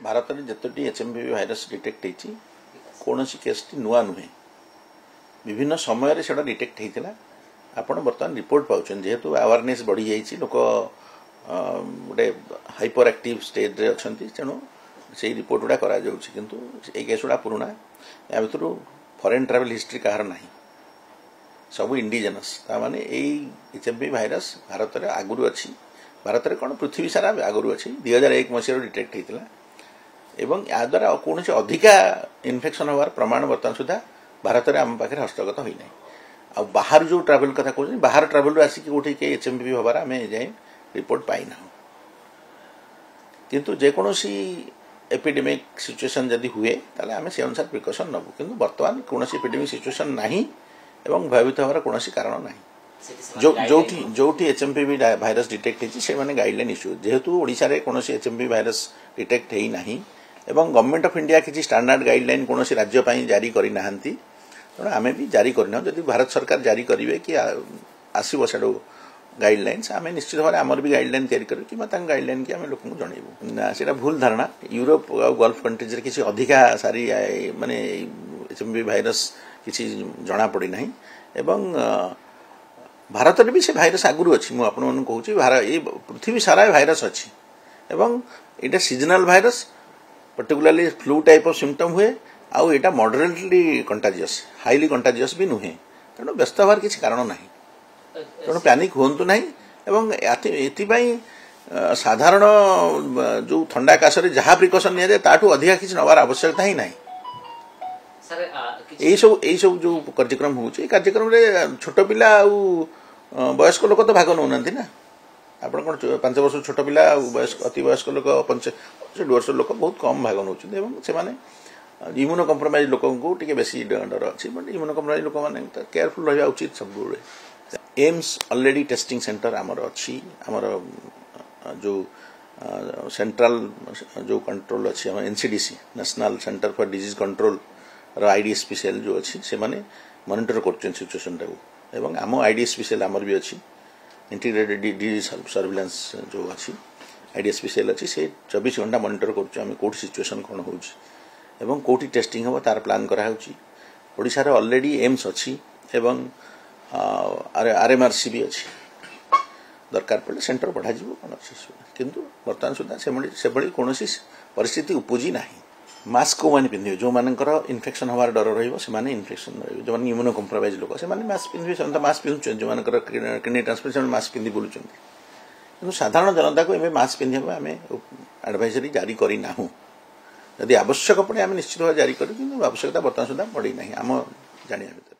भारत में जितोटी HMP virus detect होती कौन केस नुआ नुहे विभिन्न समय से डिटेक्ट होता आपण बर्तमान रिपोर्ट पाँच जेहेतु अवेयरनेस बढ़ी जाइए लोक गोटे हाइपर एक्टिव स्टेज रे अच्छा तेणु से रिपोर्ट गुड़ा करा किंतु ये केस गुड़ा पुराना या भर फॉरेन ट्रैवल हिस्ट्री कहार ना सब इंडिजेनस ताने एचएमपी भाइरस भारत में आगुरी अच्छी भारत में कौन पृथ्वी सारा आगुरी अच्छी 2001 मसीह डिटेक्ट होता एवं या द्वारा कौन से अधिका इन्फेक्शन हमार प्रमाण बर्तमान सुधा भारत में आम पाखे हस्तगत होना आ बाहर जो ट्रावेल कथा कहते बाहर ट्रावेल आसिक कौटी एचएमपी हबार आम जाए रिपोर्ट पाईना किंतु जेकोसी एपिडेमिक सिचुएशन जदि हुए ताले आम से अनुसार प्रिकसन नबू किंतु बर्तमान कौन एपिडेमिक सिचुएशन नहीं एवं भयभीत हमार कौन कारण ना जो एचएमपी भाइरस डिटेक्ट होती से गाइडलाइन इश्यू जेहेतु ओडिशा रे कौन एचएमपी भाइरस डिटेक्ट है ना एवं गवर्नमेंट ऑफ इंडिया किसी स्टैंडर्ड गाइडलाइन कौन राज्य जारी करना तेणु आम भी जारी करना जब भारत सरकार जारी करेंगे कि आसो से गाइडलाइंस आम निश्चित भाव आमर भी गाइडलाइन तैयारी करूँ कि गाइडलाइन की आम लोक जनइबू ना से भूल धारणा यूरोप और गल्फ कंट्रीज किसी अधिका सारी माने एचएमपी भाइरस किसी जना पड़ी ना एवं भारत में भी से भाइरस आगुरी अच्छी मुझे कहूँ पृथ्वी सारा भाइरस अच्छी एवं ये seasonal virus particularly flu type of symptom हुए आउ एटा मॉडरेटली कंटाजियस हाईली कंटाजियस भी नुहे तेणु व्यस्त हबार किसी कारण ना तेणु पैनिक हूँ ना एपाई साधारण जो ठंडा काश जहाँ प्रिकसन नि ताठू अधिका किसी नवार आवश्यकता ही ना यही सब जो कार्यक्रम हो कार्यक्रम छोट पिला वयस्क लोक तो भाग नौ ना आप कौन 5 वर्ष छोट पिला अति वयस्क लोक 65 वर्ष लोक बहुत कम भाग नौ इम्यूनो कंप्रोमाइज लोक बेसी डर अच्छी बट इम्यूनो कंप्रोमाइज लोक मैंने केयरफुल रहा उचित सब एम्स ऑलरेडी टेस्टिंग सेंटर आमर अच्छी आमर जो सेंट्रल जो कंट्रोल अच्छी NCDC national centre for disease control IDSP cell जो अच्छी से माने मॉनिटर कर सिचुएशन टाइम आम आईडीएसपी सेल आमर भी अच्छी इंटीग्रेटेड डिजीज सर्विलांस जो अच्छी आईडीएसपी सेल अच्छी से 24 घंटा मॉनिटर कर सिचुएशन कौन हो कौटी टेस्टिंग हम तार प्लान करार ऑलरेडी एम्स अच्छी एवं आरएमआरसी भी अच्छी दरकार पड़े सेंटर बढ़ा कौन अच्छी किंतु बर्तमान सुधा से कौन परिस्थिति उपजी ना मास्क को मैंने पिंधे जो मानकर इन्फेक्शन हमार डर रही इन्फेक्शन रही जो इम्यूनो कम्प्रोमाइज लोक से मास्क पिंधे से मास्क पिंधुं जो मानकर किडनी ट्रांसप्लांट मास्क पिंधि बुलूँ कि साधारण जनता को एवं मास्क पिंधे आम एडवाइजरी जारी करना यदि आवश्यक पड़े आम निश्चित भाव जारी करूँ कि आवश्यकता बर्तमान सुधा पड़ी ना आम जाना भर